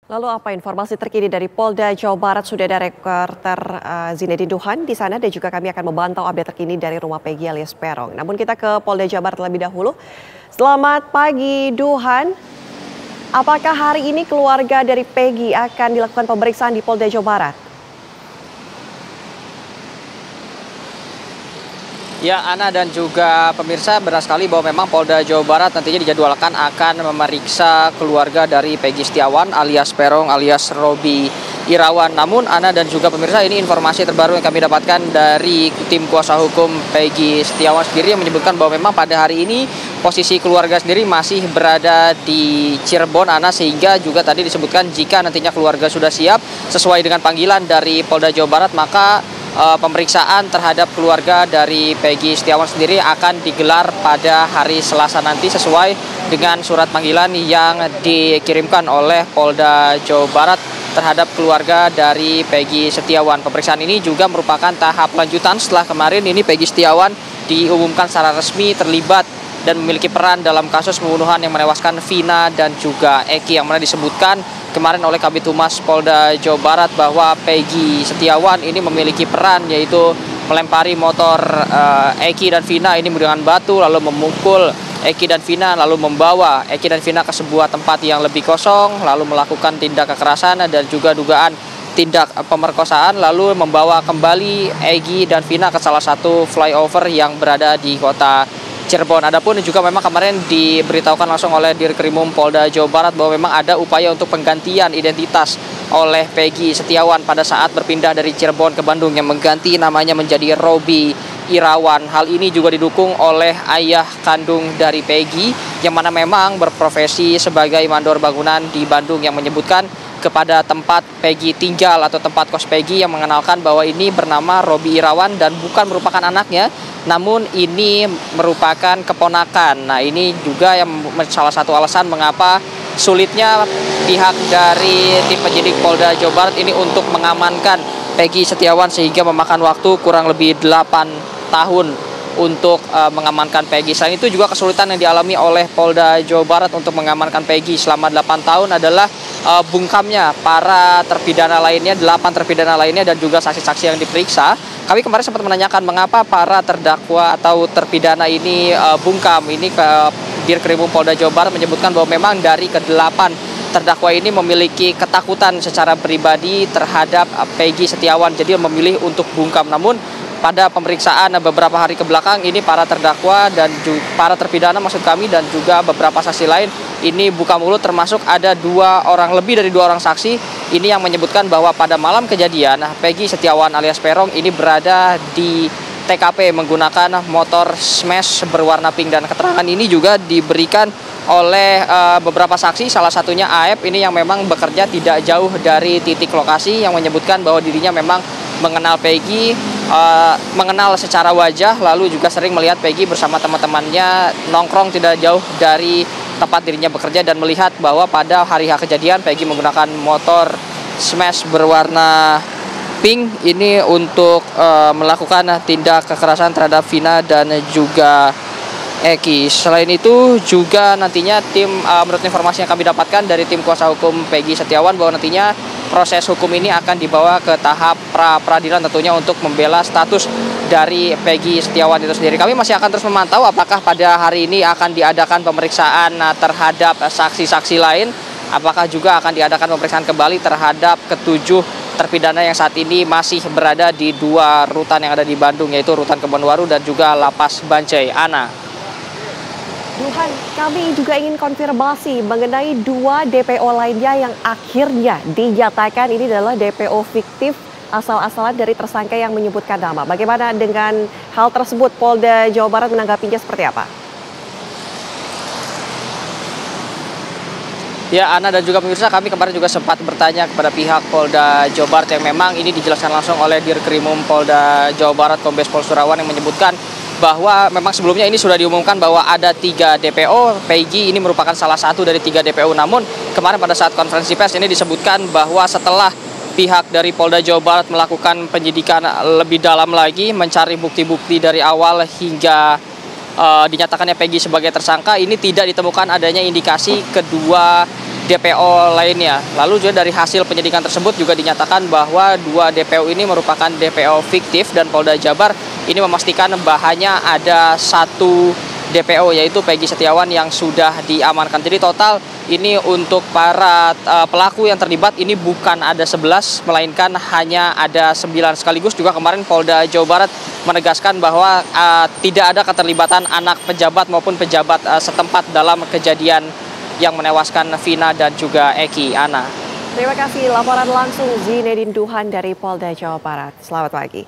Lalu apa informasi terkini dari Polda Jawa Barat? Sudah ada reporter Zinedine Duhan di sana dan juga kami akan memantau update terkini dari rumah Peggy alias Peron. Namun kita ke Polda Jawa Barat terlebih dahulu. Selamat pagi Duhan. Apakah hari ini keluarga dari Peggy akan dilakukan pemeriksaan di Polda Jawa Barat? Ya, Ana dan juga pemirsa, benar sekali bahwa memang Polda Jawa Barat nantinya dijadwalkan akan memeriksa keluarga dari Peggy Setiawan alias Peron alias Robi Irawan. Namun Ana dan juga pemirsa, ini informasi terbaru yang kami dapatkan dari tim kuasa hukum Peggy Setiawan sendiri yang menyebutkan bahwa memang pada hari ini posisi keluarga sendiri masih berada di Cirebon, Ana, sehingga juga tadi disebutkan jika nantinya keluarga sudah siap sesuai dengan panggilan dari Polda Jawa Barat, maka pemeriksaan terhadap keluarga dari Peggy Setiawan sendiri akan digelar pada hari Selasa nanti sesuai dengan surat panggilan yang dikirimkan oleh Polda Jawa Barat terhadap keluarga dari Peggy Setiawan. Pemeriksaan ini juga merupakan tahap lanjutan setelah kemarin ini Peggy Setiawan diumumkan secara resmi terlibat dan memiliki peran dalam kasus pembunuhan yang menewaskan Vina dan juga Eki, yang mana disebutkan kemarin oleh Kabid Humas Polda Jawa Barat bahwa Peggy Setiawan ini memiliki peran, yaitu melempari motor Eki dan Vina ini dengan batu, lalu memukul Eki dan Vina, lalu membawa Eki dan Vina ke sebuah tempat yang lebih kosong, lalu melakukan tindak kekerasan dan juga dugaan tindak pemerkosaan, lalu membawa kembali Eki dan Vina ke salah satu flyover yang berada di kota Cirebon. Adapun juga memang kemarin diberitahukan langsung oleh Dirkrimum Polda Jawa Barat bahwa memang ada upaya untuk penggantian identitas oleh Peggy Setiawan pada saat berpindah dari Cirebon ke Bandung yang mengganti namanya menjadi Robi Irawan. Hal ini juga didukung oleh ayah kandung dari Peggy yang mana memang berprofesi sebagai mandor bangunan di Bandung, yang menyebutkan kepada tempat Peggy tinggal atau tempat kos Peggy yang mengenalkan bahwa ini bernama Robi Irawan dan bukan merupakan anaknya, namun ini merupakan keponakan. Nah, ini juga yang salah satu alasan mengapa sulitnya pihak dari tim penyidik Polda Jawa Barat ini untuk mengamankan Peggy Setiawan, sehingga memakan waktu kurang lebih 8 tahun untuk mengamankan Peggy. Selain itu juga kesulitan yang dialami oleh Polda Jawa Barat untuk mengamankan Peggy selama 8 tahun adalah bungkamnya para terpidana lainnya, 8 terpidana lainnya dan juga saksi-saksi yang diperiksa. Kami kemarin sempat menanyakan mengapa para terdakwa atau terpidana ini bungkam. Ini ke Dirkrimum Polda Jawa Barat menyebutkan bahwa memang dari ke-8 terdakwa ini memiliki ketakutan secara pribadi terhadap Peggy Setiawan, jadi memilih untuk bungkam. Namun pada pemeriksaan beberapa hari kebelakang ini para terdakwa dan para terpidana maksud kami dan juga beberapa saksi lain ini buka mulut, termasuk ada lebih dari 2 orang saksi ini yang menyebutkan bahwa pada malam kejadian Peggy Setiawan alias Peron ini berada di TKP menggunakan motor smash berwarna pink, dan keterangan ini juga diberikan oleh beberapa saksi, salah satunya Aep ini yang memang bekerja tidak jauh dari titik lokasi, yang menyebutkan bahwa dirinya memang mengenal Peggy, mengenal secara wajah, lalu juga sering melihat Peggy bersama teman-temannya nongkrong tidak jauh dari tempat dirinya bekerja, dan melihat bahwa pada hari kejadian Peggy menggunakan motor smash berwarna pink ini untuk melakukan tindak kekerasan terhadap Vina dan juga Eki. Selain itu juga nantinya menurut informasi yang kami dapatkan dari tim kuasa hukum Peggy Setiawan bahwa nantinya proses hukum ini akan dibawa ke tahap pra-peradilan tentunya untuk membela status dari Peggy Setiawan itu sendiri. Kami masih akan terus memantau apakah pada hari ini akan diadakan pemeriksaan terhadap saksi-saksi lain, apakah juga akan diadakan pemeriksaan kembali terhadap ke-7 terpidana yang saat ini masih berada di 2 rutan yang ada di Bandung, yaitu rutan Kebonwaru dan juga Lapas Bancai. Ana. Duhan, kami juga ingin konfirmasi mengenai 2 DPO lainnya yang akhirnya dinyatakan ini adalah DPO fiktif asal-asalan dari tersangka yang menyebutkan nama. Bagaimana dengan hal tersebut? Polda Jawa Barat menanggapinya seperti apa? Ya, Ana dan juga pemirsa, kami kemarin juga sempat bertanya kepada pihak Polda Jawa Barat yang memang ini dijelaskan langsung oleh Dirkrimum Polda Jawa Barat Kombes Pol Surawan, yang menyebutkan bahwa memang sebelumnya ini sudah diumumkan bahwa ada 3 DPO, Peggy ini merupakan salah satu dari 3 DPO. Namun kemarin pada saat konferensi pers ini disebutkan bahwa setelah pihak dari Polda Jawa Barat melakukan penyidikan lebih dalam lagi, mencari bukti-bukti dari awal hingga dinyatakannya Peggy sebagai tersangka, ini tidak ditemukan adanya indikasi kedua DPO lainnya. Lalu juga dari hasil penyidikan tersebut juga dinyatakan bahwa 2 DPO ini merupakan DPO fiktif dan Polda Jabar ini memastikan bahwa ada 1 DPO yaitu Peggy Setiawan yang sudah diamankan. Jadi total ini untuk para pelaku yang terlibat ini bukan ada 11 melainkan hanya ada 9. Sekaligus juga kemarin Polda Jawa Barat menegaskan bahwa tidak ada keterlibatan anak pejabat maupun pejabat setempat dalam kejadian yang menewaskan Vina dan juga Eki. Ana. Terima kasih laporan langsung Zinedine Duhan dari Polda Jawa Barat. Selamat pagi.